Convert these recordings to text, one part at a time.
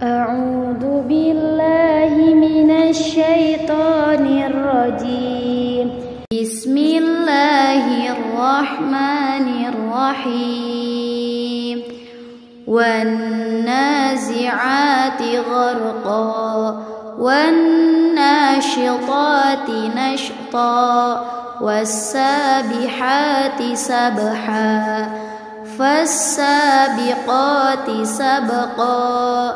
أعوذ بالله من الشيطان الرجيم. بسم الله الرحمن الرحيم. والنازعات غرقا والناشطات نشطا والسابحات سبحا فالسابقات سبقا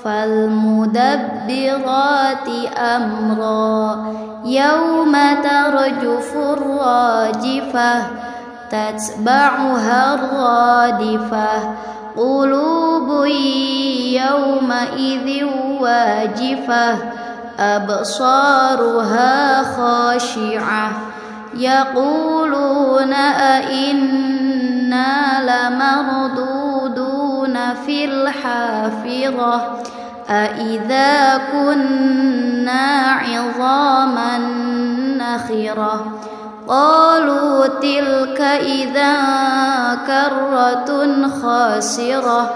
فالمدبرات أمرا يوم ترجف الراجفة تتبعها الرادفة قلوب يومئذ واجفة أبصارها خاشعة يقولون أئنا لمردودون في الحافرة أئذا كنا عظاما نخرة قالوا تلك إذا كرة خاسرة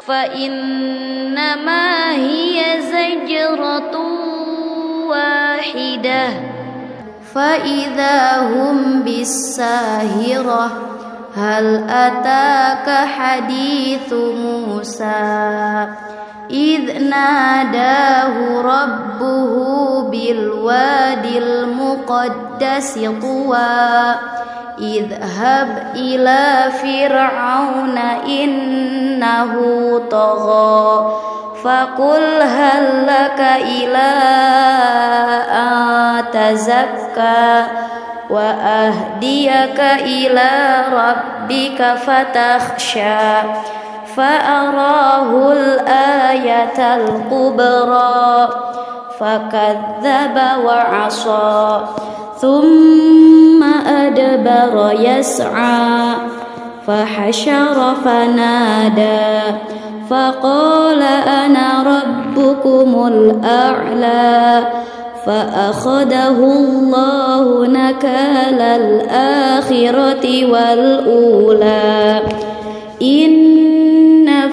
فإنما هي زجرة واحدة فإذا هم بالساهرة هل أتاك حديث موسى إذ ناداه ربه بالوادي المقدس طوى اذهب إلى فرعون إنه طغى فقل هل لك إلى أن تزكى وأهديك إلى ربك فتخشى فأراه الآية الكبرى فكذب وعصى ثم أدبر يسعى فحشر فنادى فقال أنا ربكم الأعلى فأخذه الله نكال الآخرة والأولى إن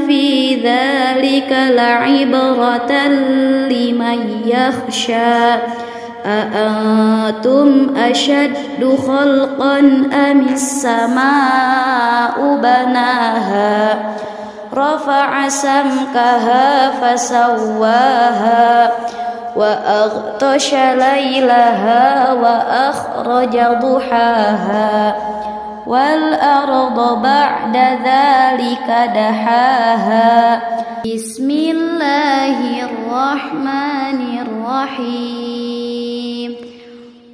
في ذلك لعبرة لمن يخشى أأنتم أشد خلقا أم السماء بناها رفع سمكها فسواها وأغطش ليلها وأخرج ضحاها والأرض بعد ذلك دحاها بسم الله الرحمن الرحيم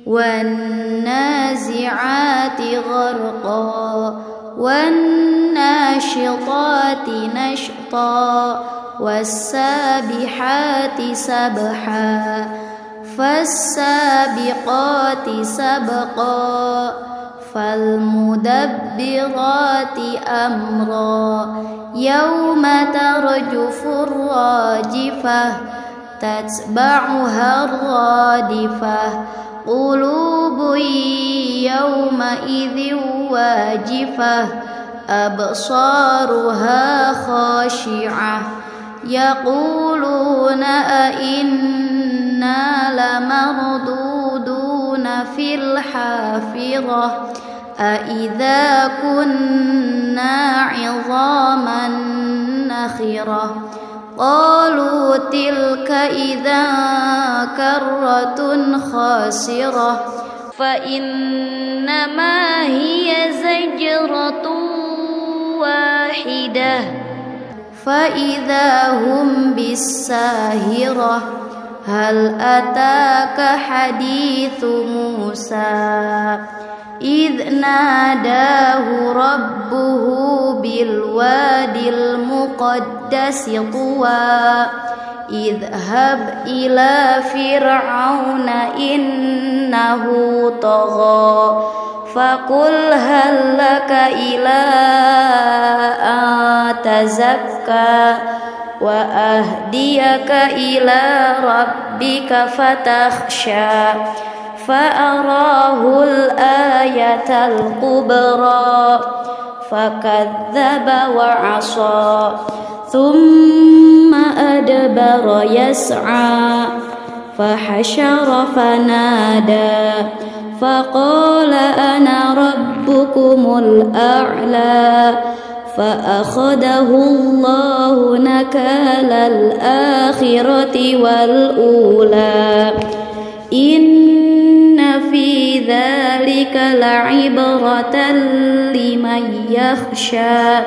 والنازعات غرقا والناشطات نشطا والسابحات سبحا فالسابقات سبقا فالمدبرات أمرا يوم ترجف الراجفة تتبعها الرادفة قلوب يومئذ واجفة أبصارها خاشعة يقولون أئنا لمردودون في الحافرة أئذا كنا عظاما نخرة قالوا تلك إذا كرة خاسرة فإنما هي زجرة واحدة فإذا هم بالساهرة هل أتاك حديث موسى إذ ناداه ربه بالوادي المقدس طوى اذهب إلى فرعون إنه طغى فقل هل لك إلى أن تزكى وأهديك إلى ربك فتخشى فأراه الآية الكبرى فكذب وعصى ثم أدبر يسعى فحشر فنادى فقال أنا ربكم الأعلى فأخذه الله نكال الآخرة والأولى إن في ذلك لعبرة لمن يخشى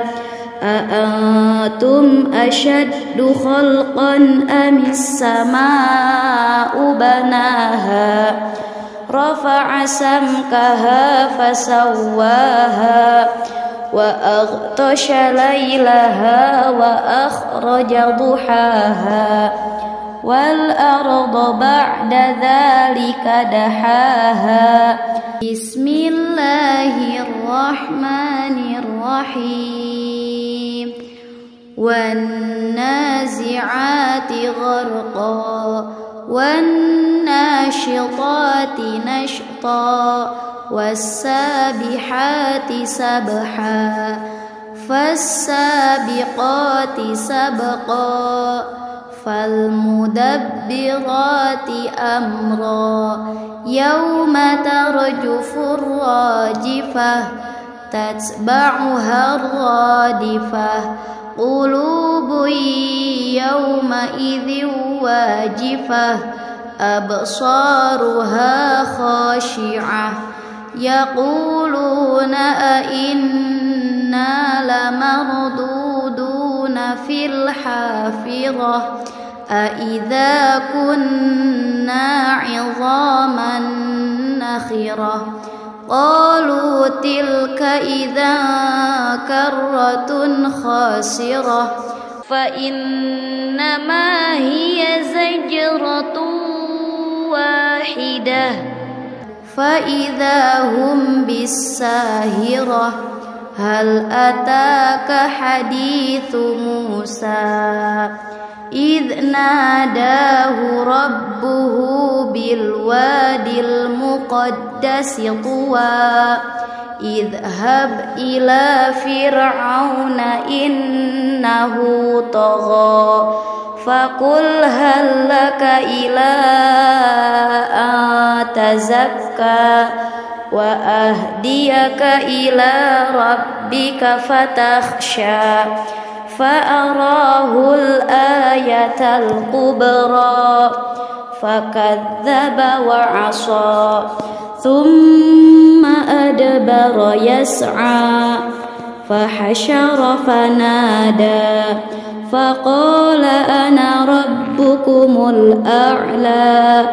أأنتم أشد خلقا أم السماء بناها رفع سمكها فسواها وأغطش ليلها وأخرج ضحاها والأرض بعد ذلك دحاها بسم الله الرحمن الرحيم والنازعات غرقا والناشطات نشطا والسابحات سبحا فالسابقات سبقا فالمدبرات أمرا يوم ترجف الراجفة تتبعها الرادفة قلوب يومئذ واجفة أبصارها خاشعة يقولون أئنا لمردودون في الحافرة أئذا كنا عظاما نخرة قالوا تلك إذا كرة خاسرة فإنما هي زجرة واحدة فإذا هم بالساهرة هل أتاك حديث موسى إذ ناداه ربه بالوادي المقدس طوى اذهب إلى فرعون إنه طغى فقل هل لك إلى أن تزكى وأهديك إلى ربك فتخشى فأراه الآية الكبرى فكذب وعصى ثم أدبر يسعى فحشر فنادى فقال أنا ربكم الأعلى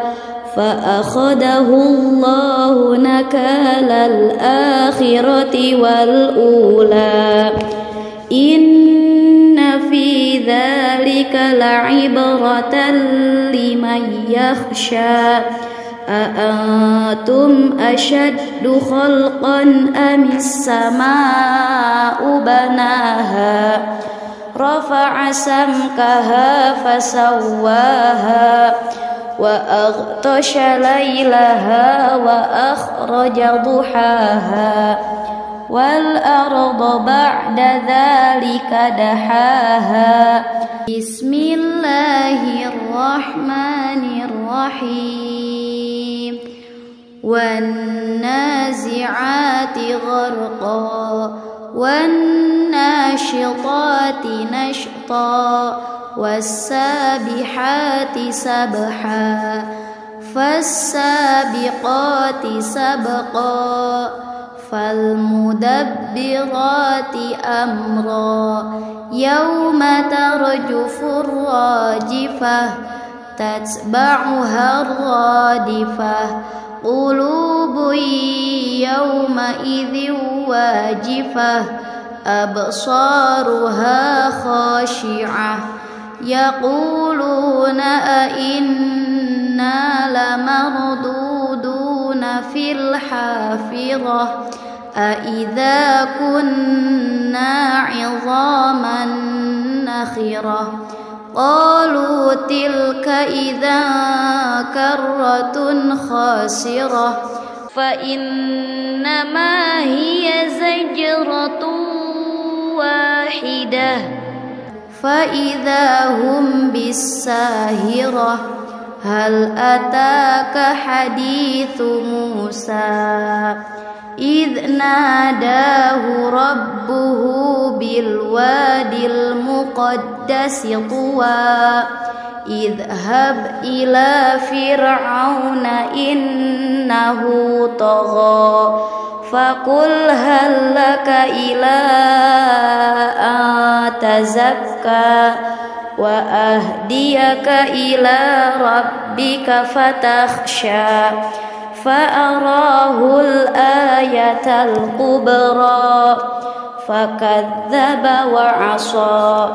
فأخذه الله نكال الآخرة والأولى إن في ذلك لعبرة لمن يخشى أأنتم أشد خلقا أم السماء بناها رفع سمكها فسواها وأغطش ليلها وأخرج ضحاها والأرض بعد ذلك دحاها بسم الله الرحمن الرحيم والنازعات غرقا والناشطات نشطا والسابحات سبحا فالسابقات سبقا فالمدبرات أمرا يوم ترجف الراجفة تتبعها الرادفة قلوب يومئذ واجفة أبصارها خاشعة يقولون أئنا لمردودون في الحافرة أئذا كنا عظاما نخرة قالوا تلك إذا كرة خاسرة فإنما هي زجرة واحدة فإذا هم بالساهرة هل أتاك حديث موسى إذ ناداه ربه بالوادي المقدس طوى اذهب إلى فرعون إنه طغى فقل هل لك إلى أن تزكى وأهديك إلى ربك فتخشى فأراه الآية الكبرى فكذب وعصى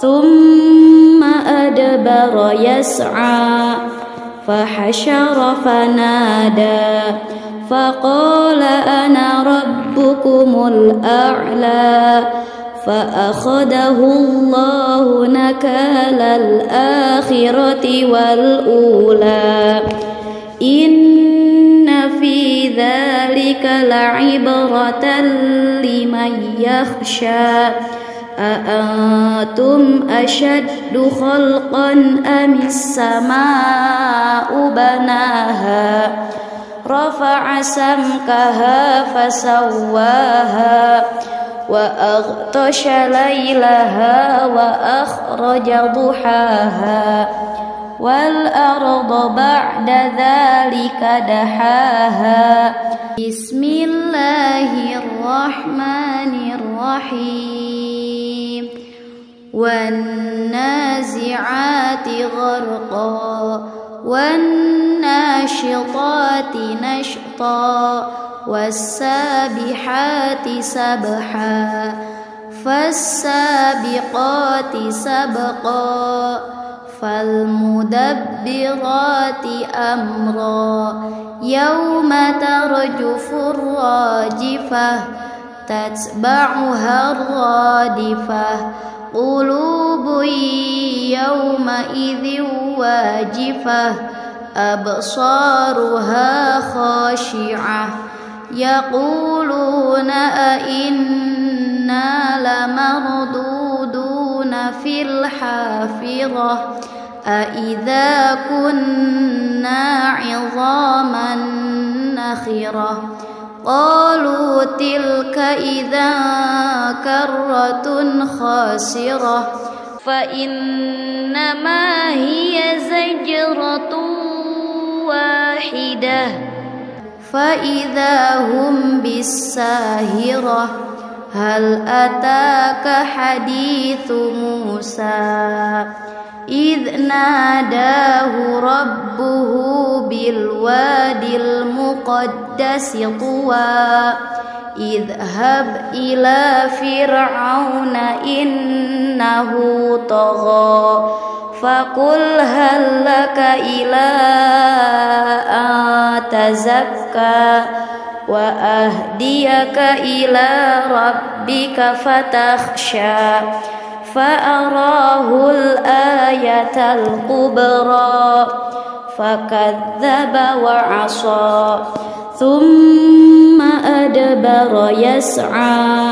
ثم أدبر يسعى فحشر فنادى فقال أنا ربكم الأعلى فأخذه الله نكال الآخرة والأولى إن في ذلك لعبرة لمن يخشى أأنتم أشد خلقا أم السماء بناها رفع سمكها فسواها وأغطش ليلها وأخرج ضحاها والأرض بعد ذلك دحاها بسم الله الرحمن الرحيم والنازعات غرقا والناشطات نشطا والسابحات سبحا فالسابقات سبقا فالمدبرات أمرا يوم ترجف الراجفة تتبعها الرادفة قلوب يومئذ واجفة أبصارها خاشعة يقولون أئنا لمردودون في الحافرة أئذا كنا عظاما نخرة قالوا تلك إذا كرة خاسرة فإنما هي زجرة واحدة فإذا هم بالساهرة هل أتاك حديث موسى إذ ناداه ربه بالوادي المقدس طوى اذهب إلى فرعون إنه طغى فقل هل لك إلى أن تزكى وأهديك إلى ربك فتخشى فأراه الآية الكبرى فكذب وعصى ثم أدبر يسعى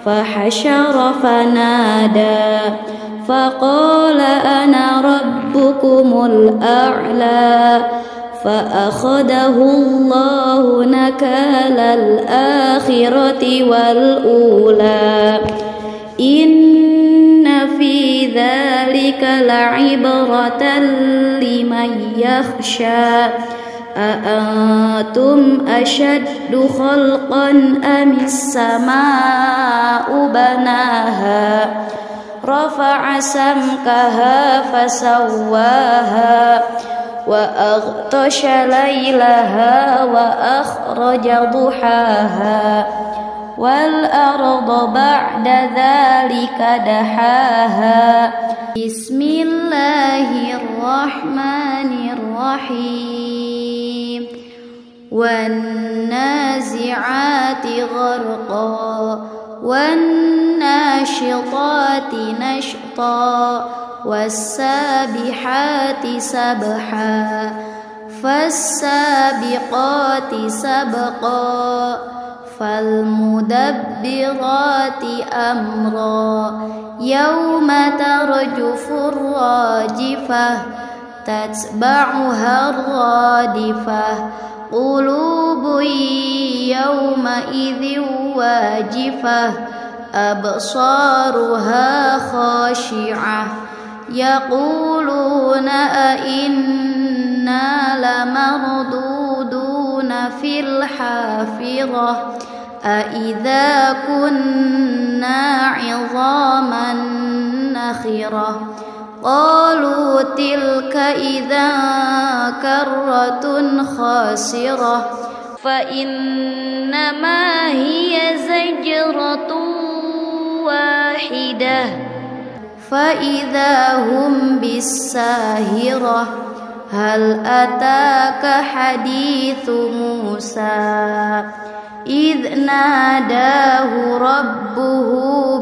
فحشر فنادى فقال أنا ربكم الأعلى فأخذه الله نكال الآخرة والأولى إن في ذلك لعبرة لمن يخشى أأنتم أشد خلقا أم السماء بناها رفع سمكها فسواها وأغطش ليلها وأخرج ضحاها والأرض بعد ذلك دحاها بسم الله الرحمن الرحيم والنازعات غرقا والناشطات نشطا والسابحات سبحا فالسابقات سبقا فالمدبرات أمرا يوم ترجف الراجفة تتبعها الرادفة قلوب يومئذ واجفة أبصارها خاشعة يقولون أئنا لمردودون في الحافرة أئذا كنا عظاما نخرة قالوا تلك إذا كرة خاسرة فإنما هي زجرة واحدة فإذا هم بالساهرة هل أتاك حديث موسى إذ ناداه ربه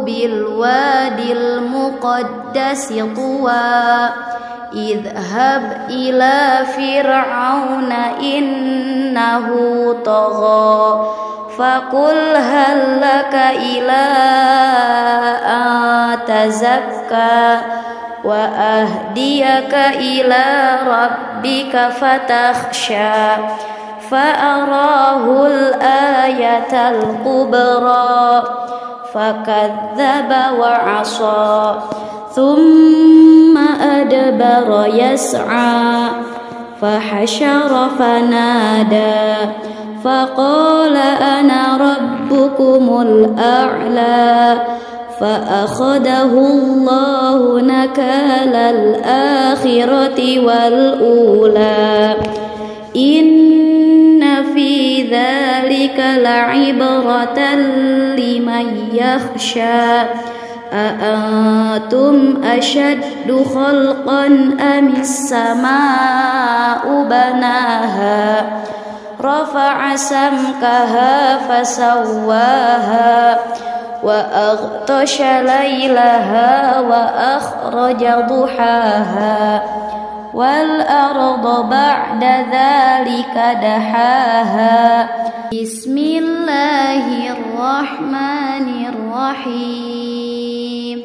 بالوادي المقدس طوى اذهب إلى فرعون إنه طغى فقل هل لك إلى أن تزكى وأهديك إلى ربك فتخشى فأراه الآية الكبرى فكذب وعصى ثم أدبر يسعى فحشر فنادى فقال أنا ربكم الأعلى فأخذه الله نكال الآخرة والأولى إن في ذلك لعبرة لمن يخشى أأنتم أشد خلقا أم السماء بناها رفع سمكها فسواها وأغطش ليلها وأخرج ضحاها والأرض بعد ذلك دحاها بسم الله الرحمن الرحيم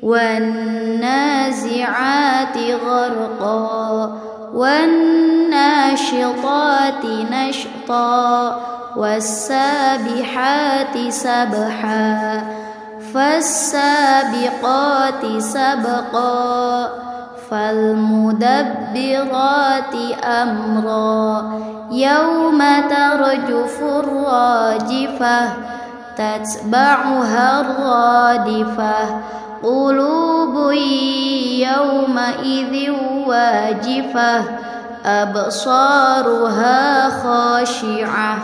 والنازعات غرقا والناشطات نشطا والسابحات سبحا فالسابقات سبقا فالمدبرات أمرا يوم ترجف الراجفة تتبعها الرادفة قلوب يومئذ واجفة أبصارها خاشعة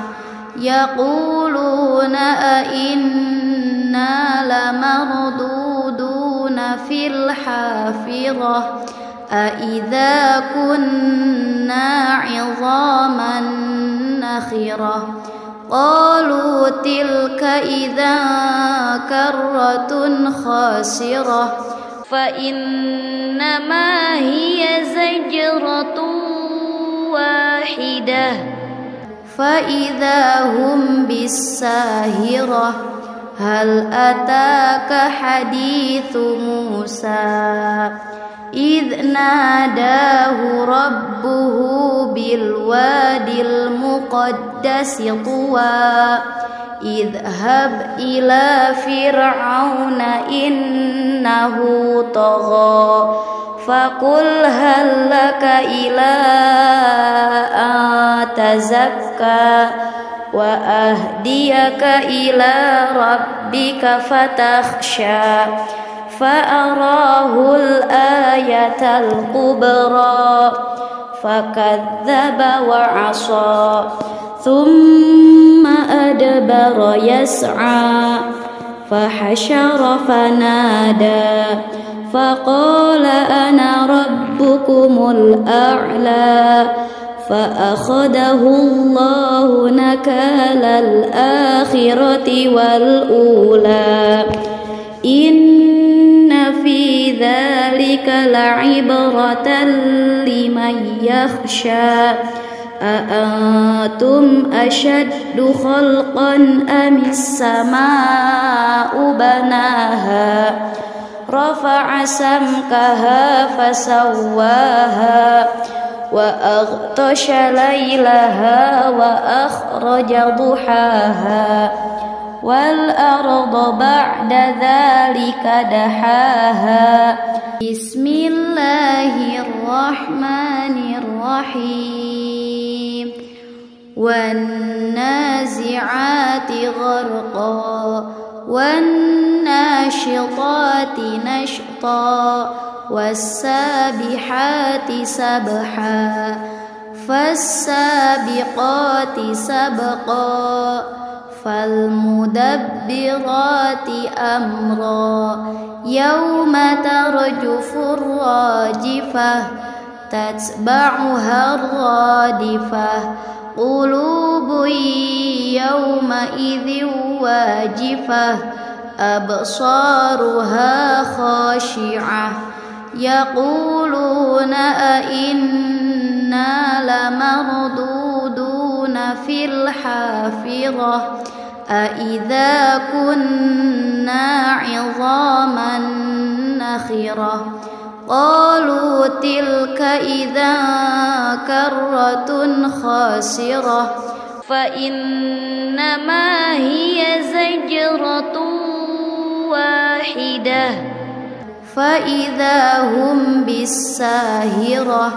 يقولون أئنا لمردودون في الحافرة أئذا كنا عظاما نخرة قالوا تلك إذا كرة خاسرة فإنما هي زجرة واحدة فإذا هم بالساهرة هل أتاك حديث موسى إذ ناداه ربه بالوادي المقدس طوى اذهب إلى فرعون إنه طغى فقل هل لك إلى أن تزكى وأهديك إلى ربك فتخشى فأراه الآية الكبرى فكذب وعصى ثم أدبر يسعى فحشر فنادى فقال أنا ربكم الأعلى فأخذه الله نكال الآخرة والأولى إن في ذلك لعبرة لمن يخشى أأنتم أشد خلقا أم السماء بناها رفع سمكها فسواها وأغطش ليلها وأخرج ضحاها والأرض بعد ذلك دحاها بسم الله الرحمن الرحيم والنازعات غرقا والناشطات نشطا والسابحات سبحا فالسابقات سبقا فالمدبرات أمرا يوم ترجف الراجفة تتبعها الرادفة قلوب يومئذ واجفة أبصارها خاشعة يقولون أئنا لمردودون في الحافرة أئذا كنا عظاما نخرة قالوا تلك إذا كرة خاسرة فإنما هي زجرة واحدة فإذا هم بالساهرة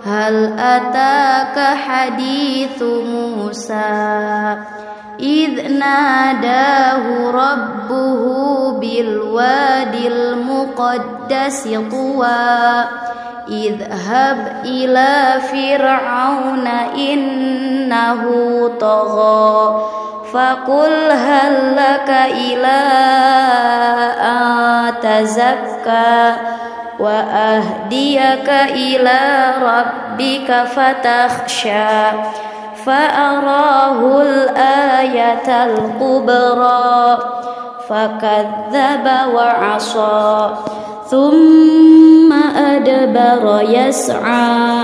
هل أتاك حديث موسى إذ ناداه ربه بالوادي المقدس طوى اذهب إلى فرعون إنه طغى فقل هل لك إلى أن تزكى وأهديك إلى ربك فتخشى فأراه الآية الكبرى فكذب وعصى ثم أدبر يسعى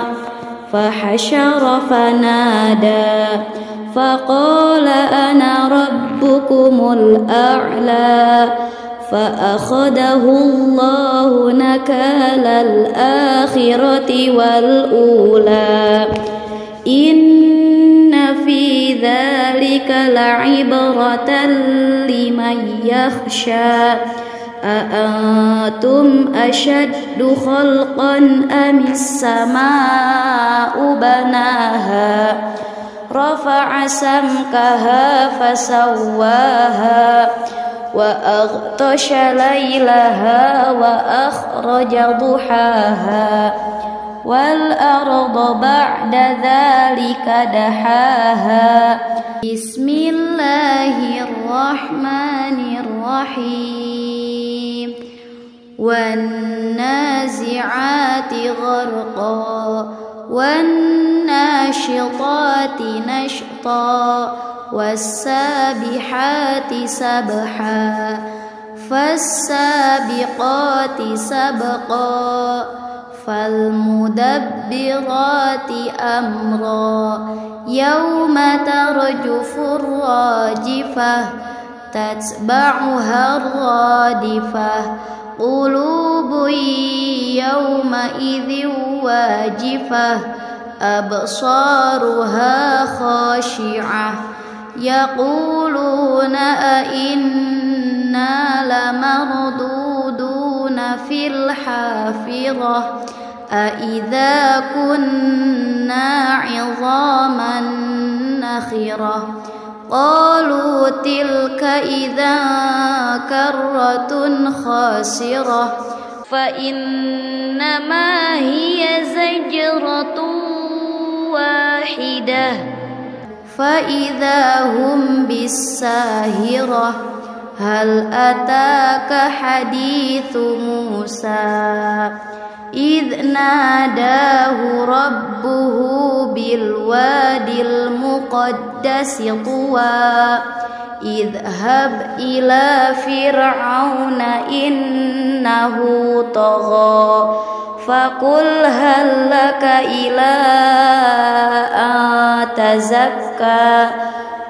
فحشر فنادى فقال أنا ربكم الأعلى فأخذه الله نكال الآخرة والأولى إن في ذلك لعبرة لمن يخشى أأنتم أشد خلقا أم السماء بناها رفع سمكها فسواها وأغطش ليلها وأخرج ضحاها والأرض بعد ذلك دحاها بسم الله الرحمن الرحيم والنازعات غرقا والناشطات نشطا والسابحات سبحا فالسابقات سبقا فالمدبرات أمرا يوم ترجف الراجفة تتبعها الرادفة قلوب يومئذ واجفة أبصارها خاشعة يقولون أئنا لمردودون في الحافرة أئذا كنا عظاما نخرة قالوا تلك إذا كرة خاسرة فإنما هي زجرة واحدة فإذا هم بالساهرة هل أتاك حديث موسى إذ ناداه ربه بالوادي المقدس طوى اذهب إلى فرعون إنه طغى فقل هل لك إلى أن تزكى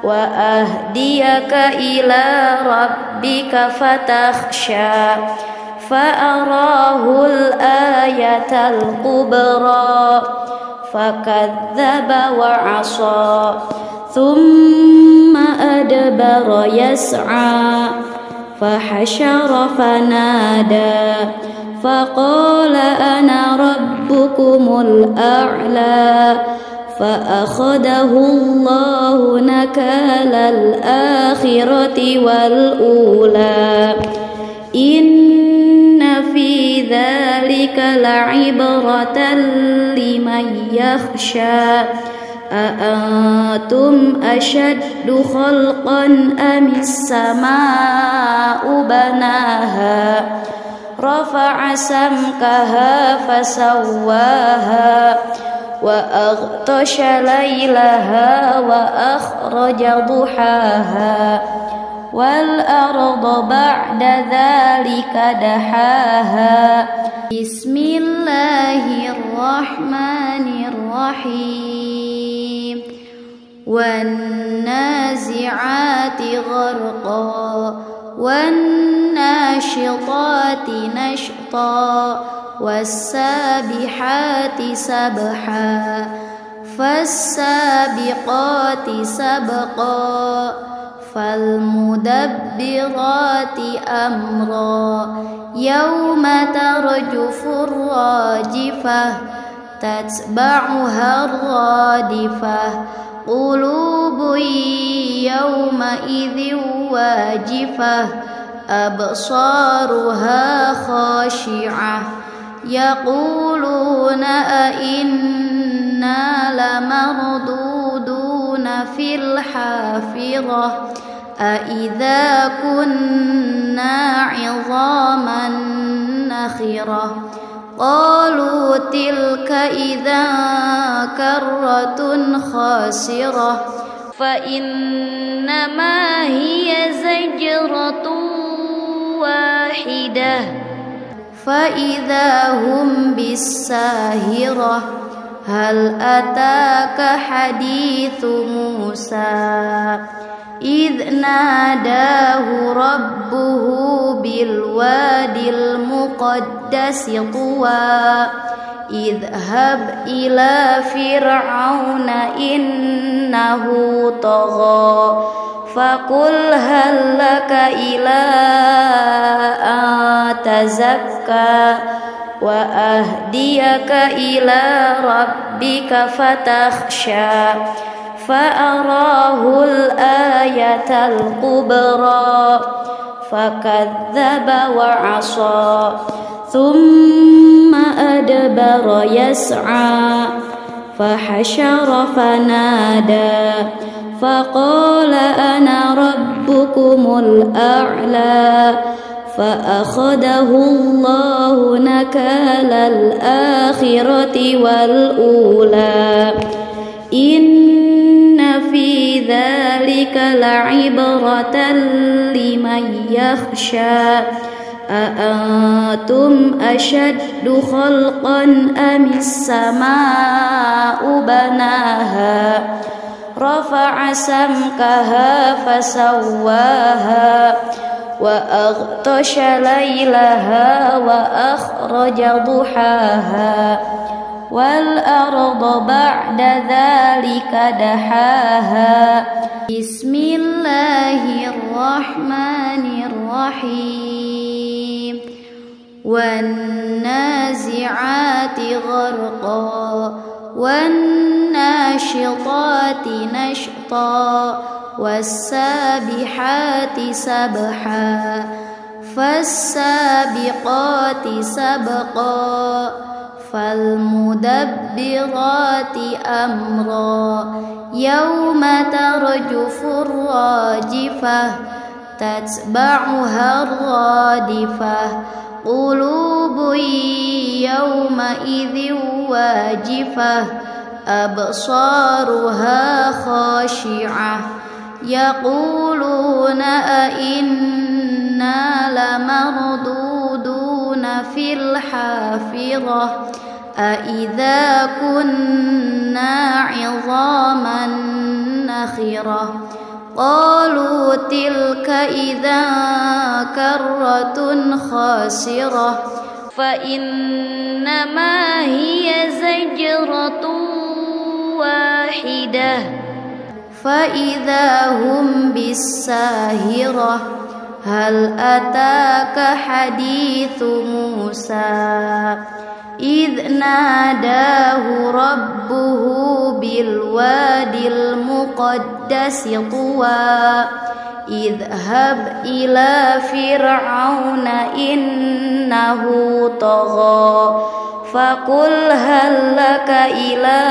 وأهديك إلى ربك فتخشى فأراه الآية الكبرى فكذب وعصى ثم أدبر يسعى فحشر فنادى فقال أنا ربكم الأعلى فأخذه الله نكال الآخرة والأولى إن في ذلك لعبرة لمن يخشى أأنتم أشد خلقا أم السماء بناها رفع سمكها فسواها وأغطش ليلها وأخرج ضحاها والأرض بعد ذلك دحاها بسم الله الرحمن الرحيم والنازعات غرقا والناشطات نشطا والسابحات سبحا فالسابقات سبقا فالمدبرات أمرا يوم ترجف الراجفة تتبعها الرادفة قلوب يومئذ واجفة أبصارها خاشعة يقولون أئنا لمردودون في الحافرة أئذا كنا عظاما نخرة قالوا تلك إذا كرة خاسرة فإنما هي زجرة واحدة فإذا هم بالساهرة هل أتاك حديث موسى إذ ناداه ربه بالوادي المقدس طوى اذهب إلى فرعون إنه طغى فقل هل لك إلى أن تزكى وأهديك إلى ربك فتخشى فأراه الآية الكبرى فكذب وعصى ثم أدبر يسعى فحشر فنادى فقال أنا ربكم الأعلى فأخذه الله نكال الآخرة والأولى إن في ذلك لعبرة لمن يخشى أأنتم أشد خلقا أم السماء بناها رفع سمكها فسواها وأغطش ليلها وأخرج ضحاها والأرض بعد ذلك دحاها بسم الله الرحمن الرحيم والنازعات غرقا والناشطات نشطا والسابحات سبحا فالسابقات سبقا فالمدبرات أمرا يوم ترجف الراجفة تتبعها الرادفة قلوب يومئذ واجفة أبصارها خاشعة يقولون أئنا لمردودون لمردودون في الحافرة أإذا كنا عظاما نخرة قالوا تلك إذا كرة خاسرة فإنما هي زجرة واحدة فإذا هم بالساهرة هل أتاك حديث موسى إذ ناداه ربه بالوادي المقدس طوى اذهب إلى فرعون إنه طغى فقل هل لك إلى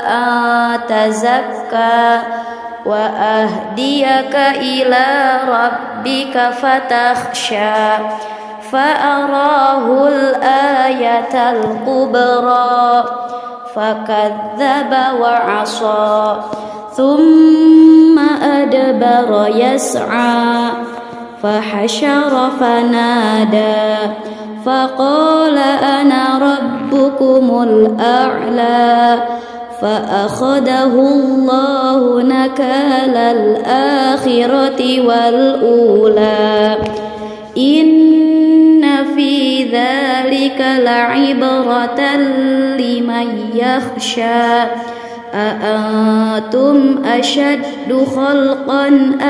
أن تزكى وأهديك إلى ربك فتخشى فأراه الآية الكبرى فكذب وعصى ثم أدبر يسعى فحشر فنادى فقال أنا ربكم الأعلى فأخذه الله نكال الآخرة والأولى إن في ذلك لعبرة لمن يخشى أأنتم أشد خلقا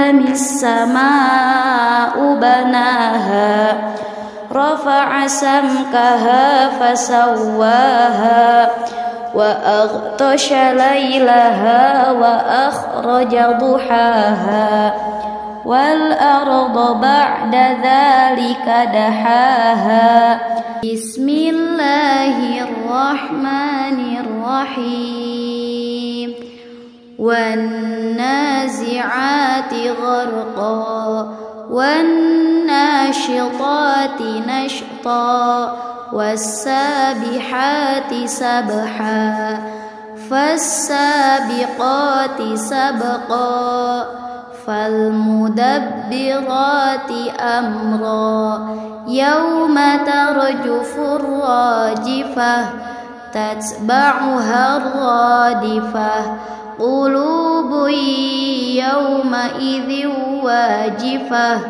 أم السماء بناها رفع سمكها فسواها وأغطش ليلها وأخرج ضحاها والأرض بعد ذلك دحاها بسم الله الرحمن الرحيم والنازعات غرقا والناشطات نشطا والسابحات سبحا فالسابقات سبقا فالمدبرات أمرا يوم ترجف الراجفة تتبعها الرادفة قلوب يومئذ واجفة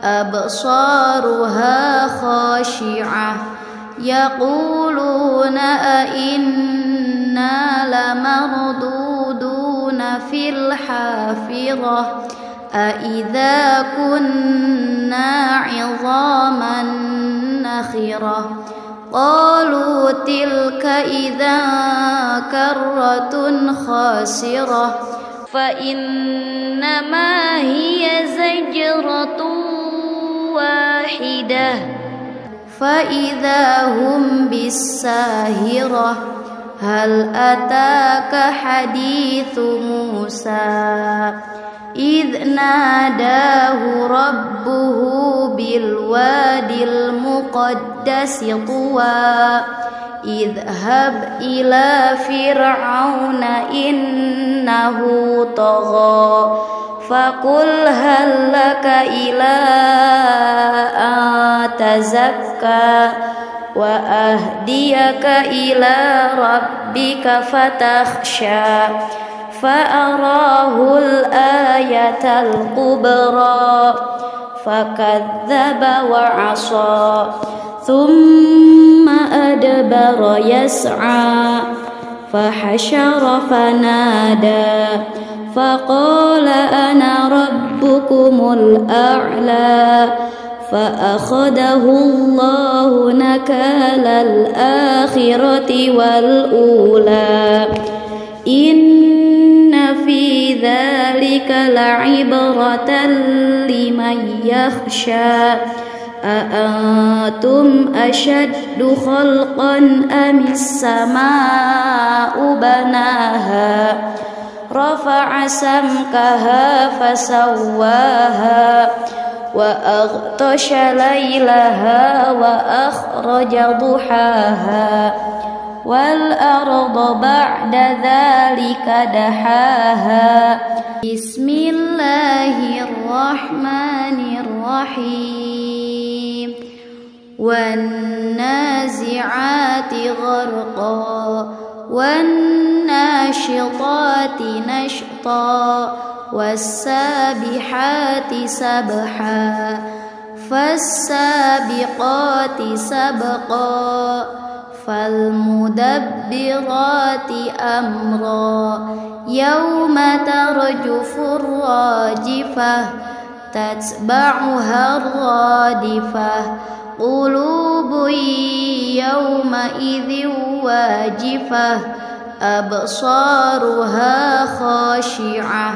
أبصارها خاشعة يقولون أئنا لمردودون في الحافرة أإذا كنا عظاما نخرة قالوا تلك إذا كرة خاسرة فإنما هي زجرة واحدة فإذا هم بالساهرة هل أتاك حديث موسى إذ ناداه ربه بالوادي المقدس طوى اذهب إلى فرعون إنه طغى فقل هل لك إلى أن تزكى وأهديك إلى ربك فتخشى فأراه الآية الكبرى فكذب وعصى ثم أدبر يسعى فحشر فنادى فقال أنا ربكم الأعلى فأخذه الله نكال الآخرة والأولى إن في ذلك لعبرة لمن يخشى أأنتم أشد خلقا أم السماء بناها رفع سمكها فسواها وأغطش ليلها وأخرج ضحاها والأرض بعد ذلك دحاها بسم الله الرحمن الرحيم والنازعات غرقا والناشطات نشطا والسابحات سبحا فالسابقات سبقا فالمدبرات أمرا يوم ترجف الراجفة تتبعها الرادفة قلوب يومئذ واجفة أبصارها خاشعة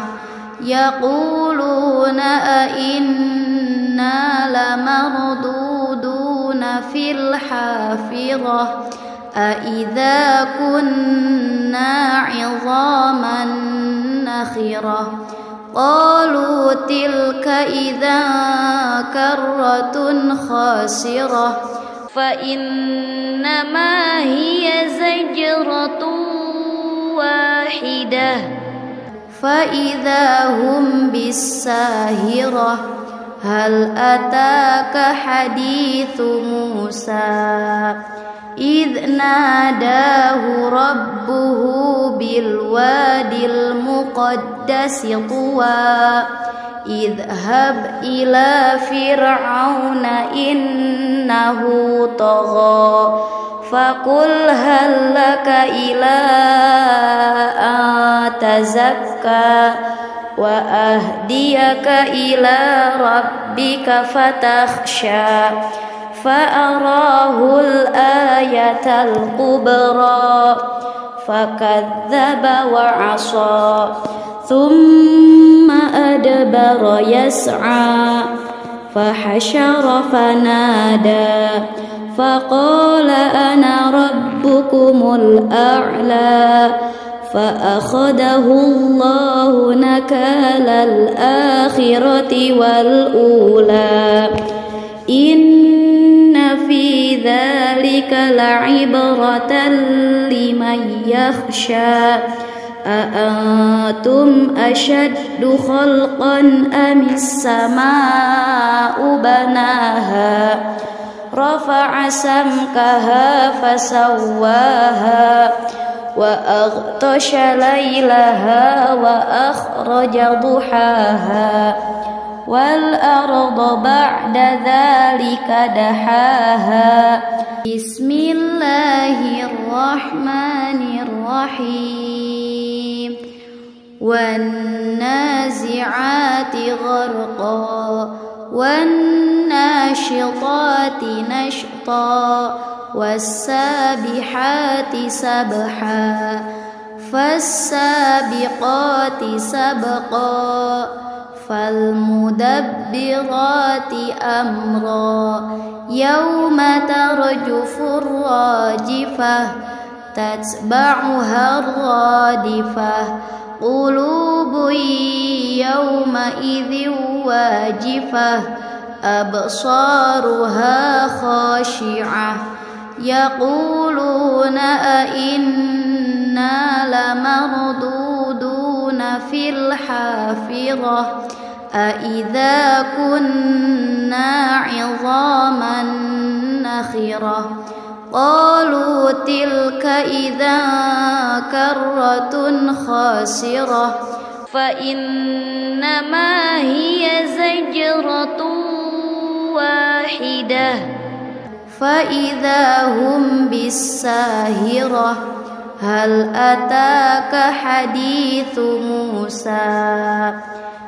يقولون أئنا لمردودون في الحافرة أئذا كنا عظاما نخرة قالوا تلك إذا كرة خاسرة فإنما هي زجرة واحدة فإذا هم بالساهرة هل أتاك حديث موسى إذ ناداه ربه بالوادي المقدس طوى اذهب إلى فرعون إنه طغى فقل هل لك إلى أن تزكى وأهديك إلى ربك فتخشى فأراه الآية الكبرى فكذب وعصى ثم أدبر يسعى فحشر فنادى فقال أنا ربكم الأعلى فأخذه الله نكال الآخرة والأولى إن في ذلك لعبرة لمن يخشى أأنتم أشد خلقا أم السماء بناها رفع سمكها فسواها وأغطش ليلها وأخرج ضحاها والأرض بعد ذلك دحاها بسم الله الرحمن الرحيم والنازعات غرقا والناشطات نشطا والسابحات سبحا فالسابقات سبقا فالمدبرات أمرا يوم ترجف الراجفة تتبعها الرادفة قلوب يومئذ واجفة أبصارها خاشعة يقولون أئنا لمردودون في الحافرة أئذا كنا عظاما نخرة قالوا تلك إذا كرة خاسرة فإنما هي زجرة واحدة فإذا هم بالساهرة هل أتاك حديث موسى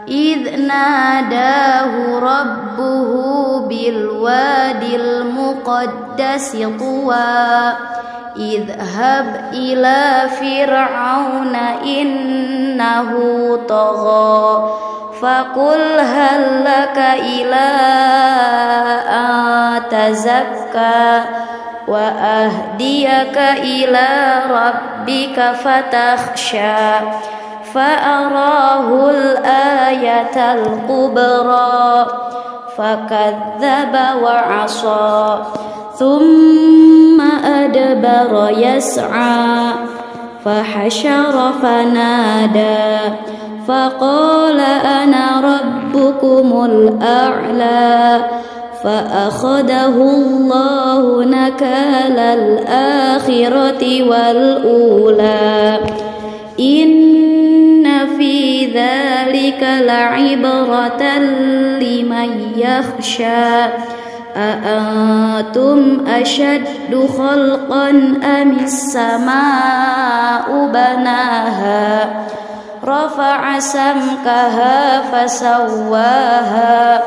إذ ناداه ربه بالوادي المقدس طوى اذهب إلى فرعون إنه طغى فقل هل لك إلى أن تزكى وأهديك إلى ربك فتخشى فأراه الآية الكبرى فكذب وعصى ثم أدبر يسعى فحشر فنادى فقال أنا ربكم الأعلى فأخذه الله نكال الآخرة والأولى إن في ذلك لعبرة لمن يخشى أأنتم أشد خلقا أم السماء بناها رفع سمكها فسواها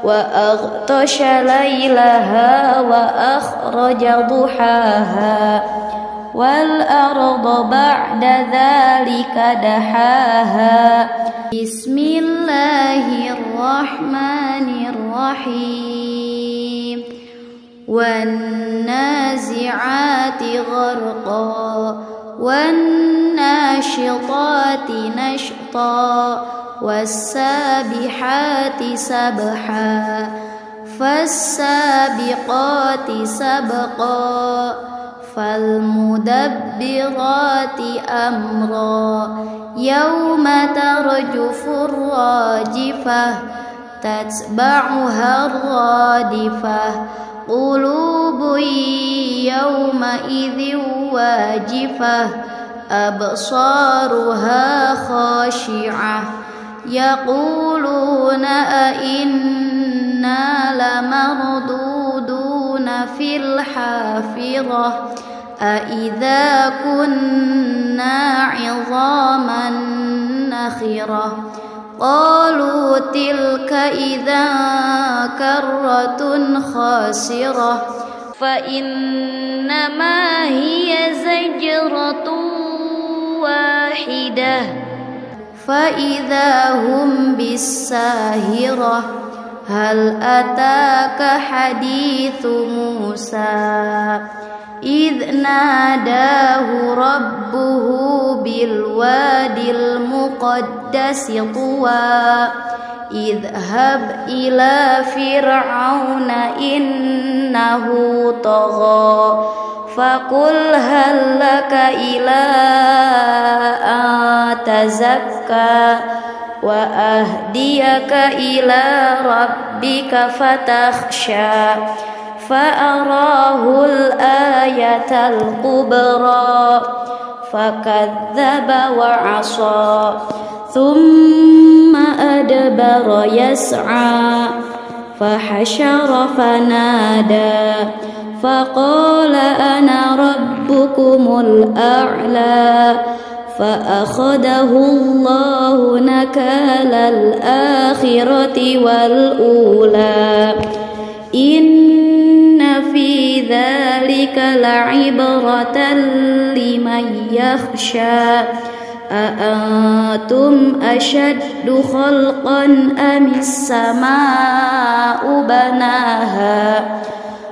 وأغطش ليلها وأخرج ضحاها والأرض بعد ذلك دحاها بسم الله الرحمن الرحيم والنازعات غرقا والناشطات نشطا والسابحات سبحا فالسابقات سبقا فالمدبرات أمرا يوم ترجف الراجفة تتبعها الرادفة قلوب يومئذ واجفة أبصارها خاشعة يقولون أئنا لمردودون في الحافرة أئذا كنا عظاما نخرة قالوا تلك إذا كرة خاسرة فإنما هي زجرة واحدة فإذا هم بالساهرة هل أتاك حديث موسى إذ ناداه ربه بالوادي المقدس طوى اذهب إلى فرعون إنه طغى فقل هل لك إلى أن تزكى وأهديك إلى ربك فتخشى فأراه الآية الكبرى فكذب وعصى ثم أدبر يسعى فحشر فنادى فقال أنا ربكم الأعلى فأخذه الله نكال الآخرة والأولى إن في ذلك لعبرة لمن يخشى أأنتم أشد خلقا أم السماء بناها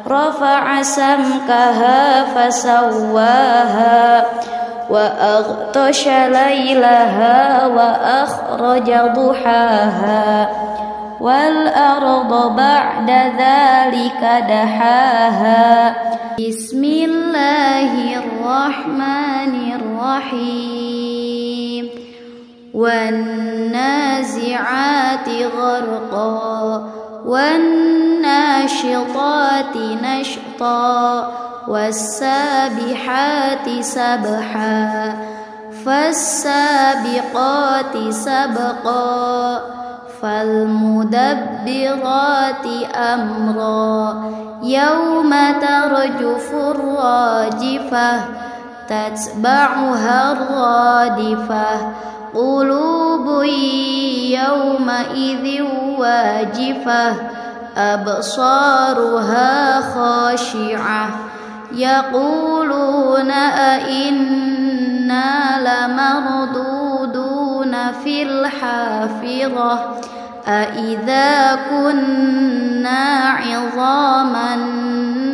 رفع سمكها فسواها وأغطش ليلها وأخرج ضحاها والأرض بعد ذلك دحاها بسم الله الرحمن الرحيم والنازعات غرقا والناشطات نشطا والسابحات سبحا فالسابقات سبقا فالمدبرات أمرا يوم ترجف الراجفة تتبعها الرادفة قلوب يومئذ واجفة أبصارها خاشعة يقولون أئنا لمردودون في الحافرة أئذا كنا عظاما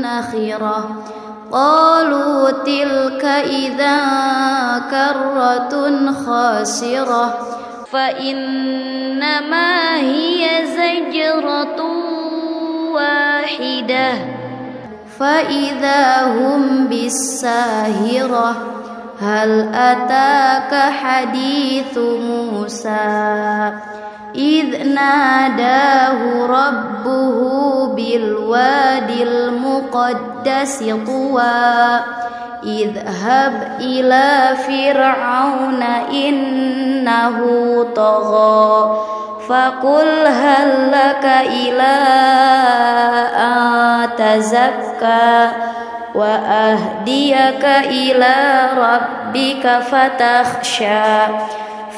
نخرة قالوا تلك إذا كرة خاسرة فإنما هي زجرة واحدة فإذا هم بالساهرة هل أتاك حديث موسى إذ ناداه ربه بالوادي المقدس طوى اذهب إلى فرعون إنه طغى فقل هل لك إلى أن تزكى وأهديك إلى ربك فتخشى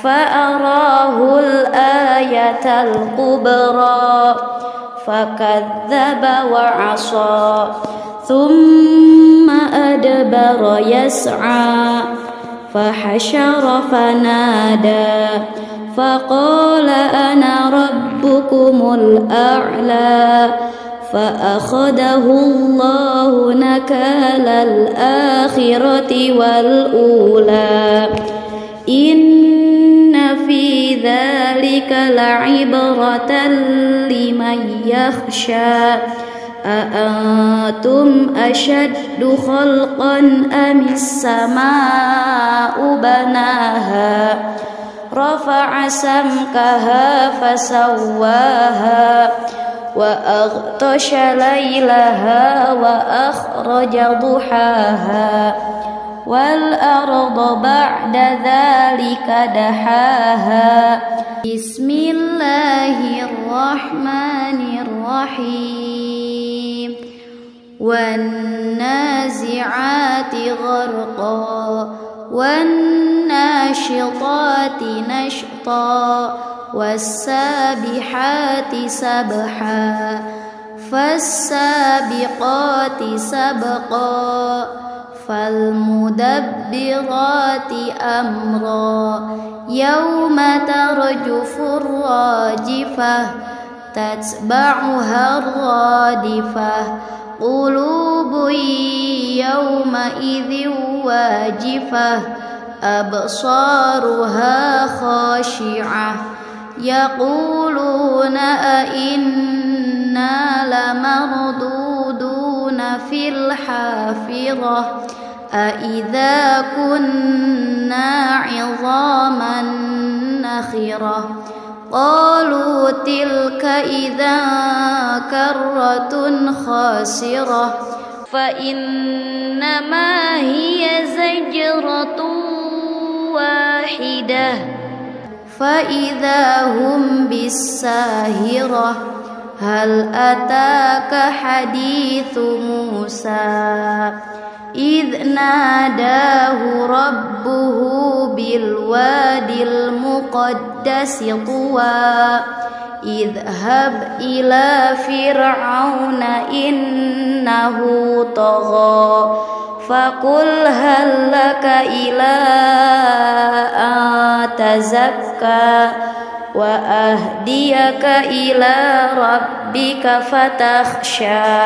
فأراه الآية الكبرى فكذب وعصى ثم أدبر يسعى فحشر فنادى فقال أنا ربكم الأعلى فأخذه الله نكال الآخرة والأولى إن في ذلك لعبرة لمن يخشى أأنتم أشد خلقا أم السماء بناها رفع سمكها فسواها وأغطش ليلها وأخرج ضحاها والأرض بعد ذلك دحاها بسم الله الرحمن الرحيم والنازعات غرقا والناشطات نشطا والسابحات سبحا فالسابقات سبقا فالمدبرات أمرا يوم ترجف الراجفة تتبعها الرادفة قلوب يومئذ واجفة أبصارها خاشعة يقولون أئنا لمردودون في الحافرة أئذا كنا عظاما نخرة قالوا تلك إذا كرة خاسرة فإنما هي زجرة واحدة فإذا هم بالساهرة هل أتاك حديث موسى إذ ناداه ربه بالوادي المقدس طوى اذهب إلى فرعون إنه طغى فقل هل لك إلى أن تزكى وأهديك إلى ربك فتخشى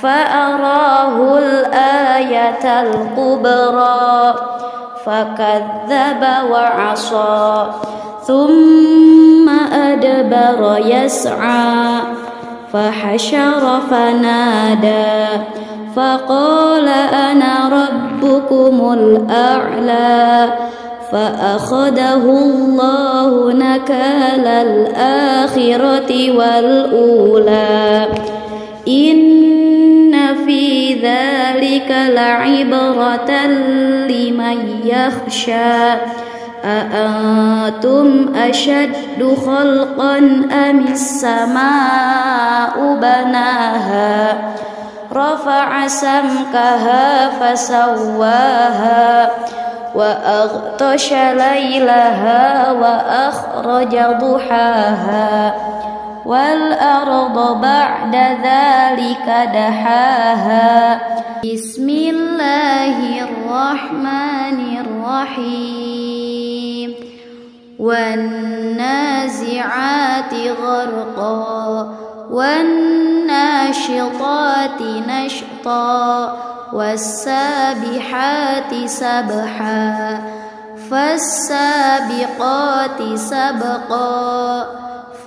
فأراه الآية الكبرى فكذب وعصى ثم أدبر يسعى فحشر فنادى فقال أنا ربكم الأعلى فأخذه الله نكال الآخرة والأولى إن في ذلك لعبرة لمن يخشى أأنتم أشد خلقا أم السماء بناها رفع سمكها فسواها وأغطش ليلها وأخرج ضحاها والأرض بعد ذلك دحاها بسم الله الرحمن الرحيم والنازعات غرقا والناشطات نشطا والسابحات سبحا فالسابقات سبقا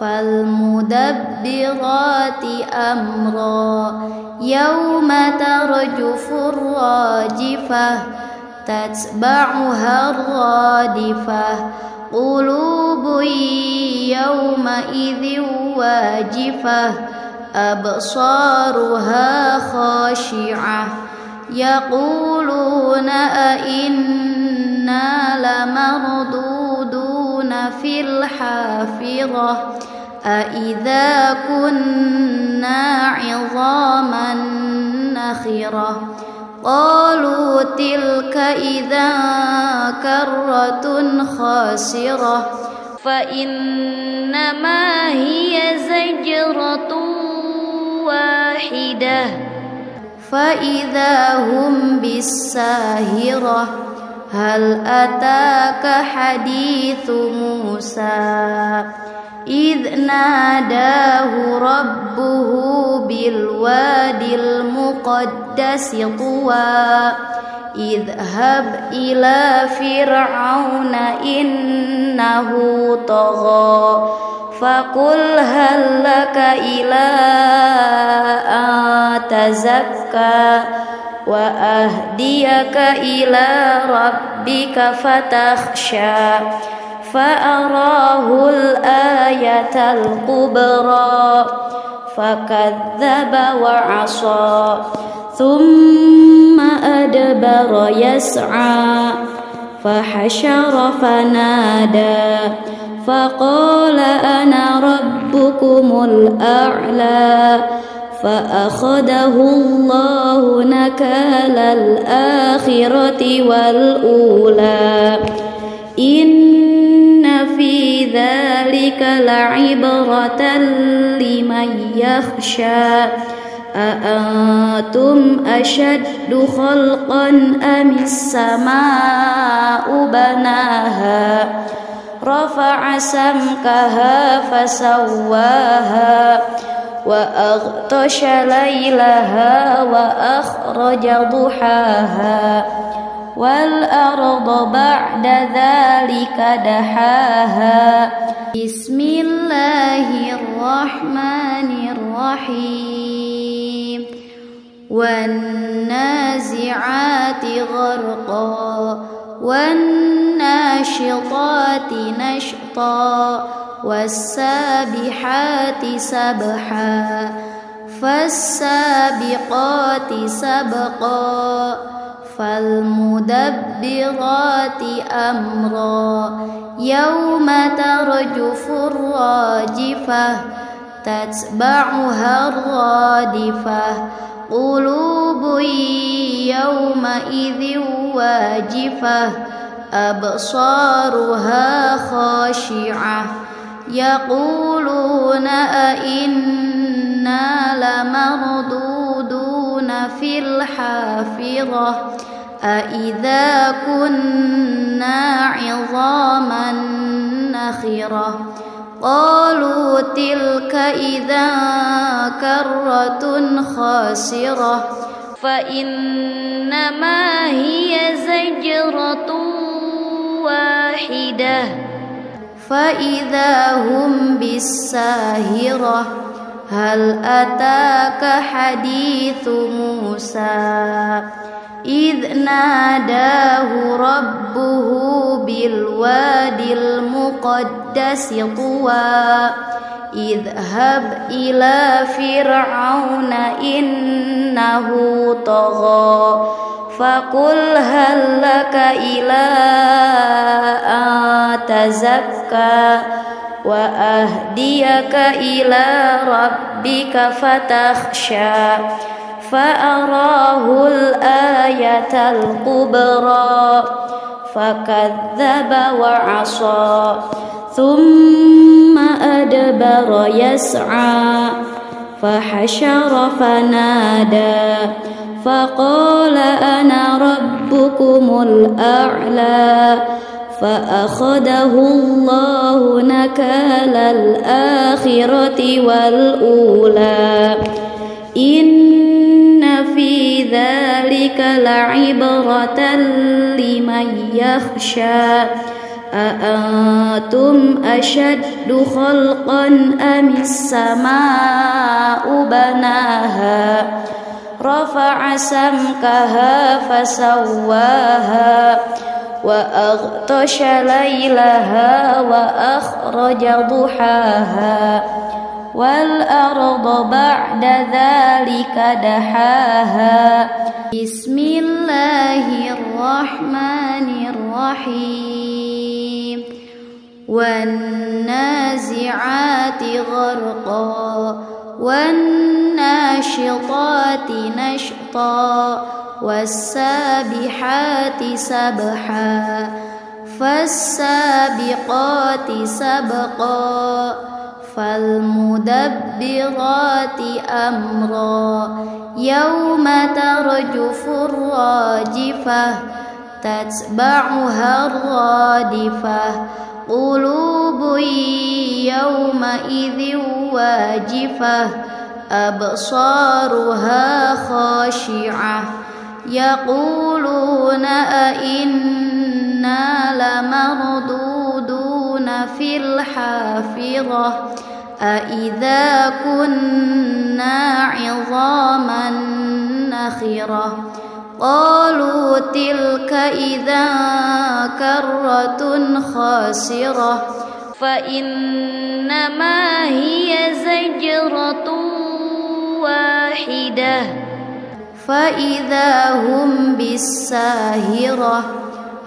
فالمدبرات أمرا يوم ترجف الراجفة تتبعها الرادفة قلوب يومئذ واجفة أبصارها خاشعة يقولون أئنا لمردودون في الحافرة أإذا كنا عظاما نخرة قالوا تلك إذا كرة خاسرة فإنما هي زجرة واحدة فإذا هم بالساهرة هل أتاك حديث موسى إذ ناداه ربه بالوادي المقدس طوى اذهب إلى فرعون إنه طغى فقل هل لك إلى أن تزكى وأهديك إلى ربك فتخشى فأراه الآية الكبرى فكذب وعصى ثم أدبر يسعى فحشر فنادى فقال أنا ربكم الأعلى فأخذه الله نكال الآخرة والأولى إن في ذلك لعبرة لمن يخشى أأنتم أشد خلقا أم السماء بناها رفع سمكها فسواها وأغطش ليلها وأخرج ضحاها والأرض بعد ذلك دحاها بسم الله الرحمن الرحيم والنازعات غرقا والناشطات نشطا والسابحات سبحا فالسابقات سبقا فالمدبرات أمرا يوم ترجف الراجفة تتبعها الرادفة قلوب يومئذ واجفة أبصارها خاشعة يقولون أئنا لمردودون في الحافرة أإذا كنا عظاما نخرة قالوا تلك إذا كرة خاسرة فإنما هي زجرة واحدة فإذا هم بالساهرة هل أتاك حديث موسى إذ ناداه ربه بالوادي المقدس طوى اذهب إلى فرعون إنه طغى فقل هل لك إلى أن تزكى وأهديك إلى ربك فتخشى فأراه الآية الكبرى فكذب وعصى ثم أدبر يسعى فحشر فنادى فقال أنا ربكم الأعلى فأخذه الله نكال الآخرة والأولى إن في ذلك لعبرة لمن يخشى أأنتم أشد خلقا أم السماء بناها رفع سمكها فسواها وأغطش ليلها وأخرج ضحاها والأرض بعد ذلك دحاها بسم الله الرحمن الرحيم والنازعات غرقا والناشطات نشطا والسابحات سبحا فالسابقات سبقا فالمدبرات أمرا يوم ترجف الراجفة تتبعها الرادفة قلوب يومئذ واجفة أبصارها خاشعة يقولون أئنا لمردودون في الحافرة أئذا كنا عظاما نخرة قالوا تلك إذا كرة خاسرة فإنما هي زجرة واحدة فإذا هم بالساهرة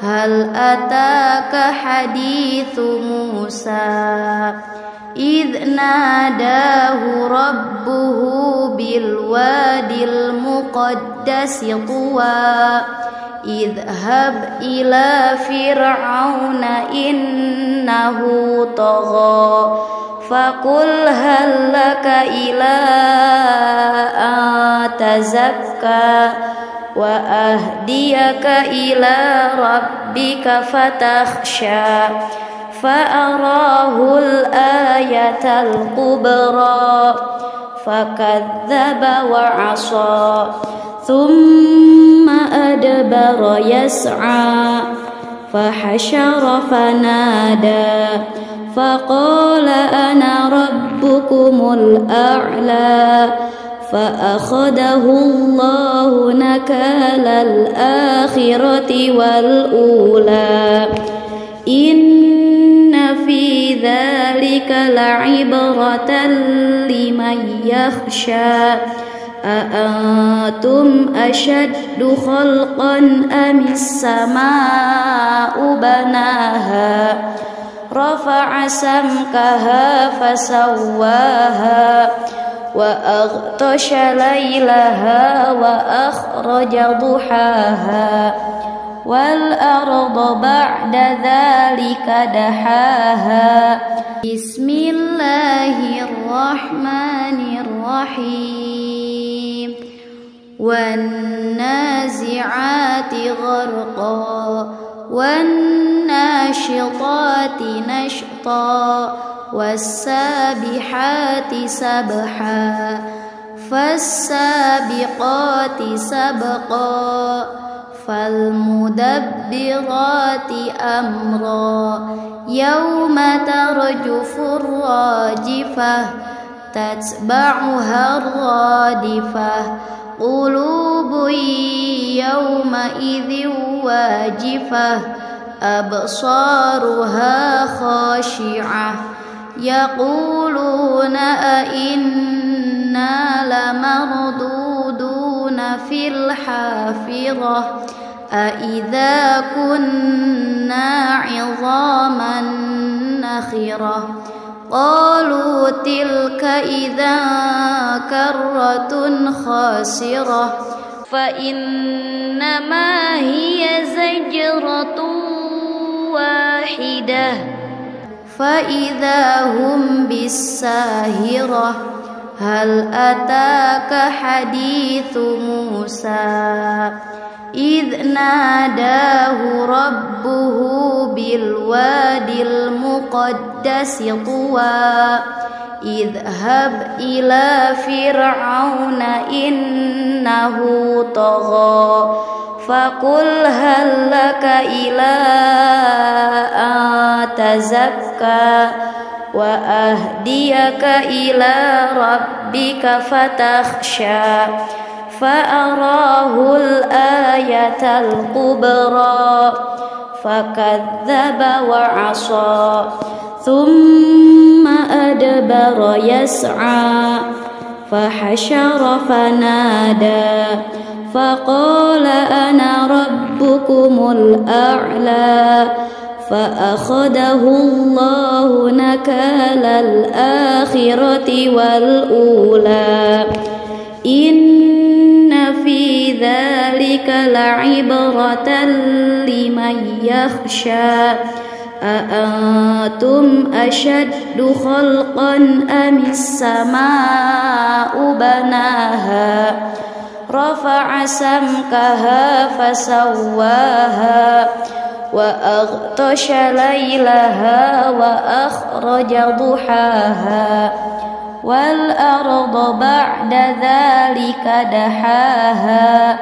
هل أتاك حديث موسى إذ ناداه ربه بالوادي المقدس طوى اذهب إلى فرعون إنه طغى فقل هل لك إلى أن تزكى وأهديك إلى ربك فتخشى فأراه الآية الكبرى فكذب وعصى ثم أدبر يسعى فحشر فنادى فقال أنا ربكم الأعلى فأخذه الله نكال الآخرة والأولى إن في ذلك لعبرة لمن يخشى أأنتم أشد خلقا أم السماء بناها رفع سمكها فسواها وأغطش ليلها وأخرج ضحاها والأرض بعد ذلك دحاها بسم الله الرحمن الرحيم والنازعات غرقا والناشطات نشطا والسابحات سبحا فالسابقات سبقا فالمدبرات أمرا يوم ترجف الراجفة تتبعها الرادفة قلوب يومئذ واجفة أبصارها خاشعة يقولون أئنا لمردودون في الحافرة أئذا كنا عظاما نخرة قالوا تلك إذا كرة خاسرة فإنما هي زجرة واحدة فإذا هم بالساهرة هل أتاك حديث موسى إذ ناداه ربه بالوادي المقدس طوى اذهب إلى فرعون إنه طغى فقل هل لك إلى أن تزكى وأهديك إلى ربك فتخشى فأراه الآية الكبرى فكذب وعصى ثم أدبر يسعى فحشر فنادى فقال أنا ربكم الأعلى فأخذه الله نكال الآخرة والأولى إن في ذلك لعبرة لمن يخشى أأنتم أشد خلقا أم السماء بناها رفع سمكها فسواها وأغطش ليلها وأخرج ضحاها والأرض بعد ذلك دحاها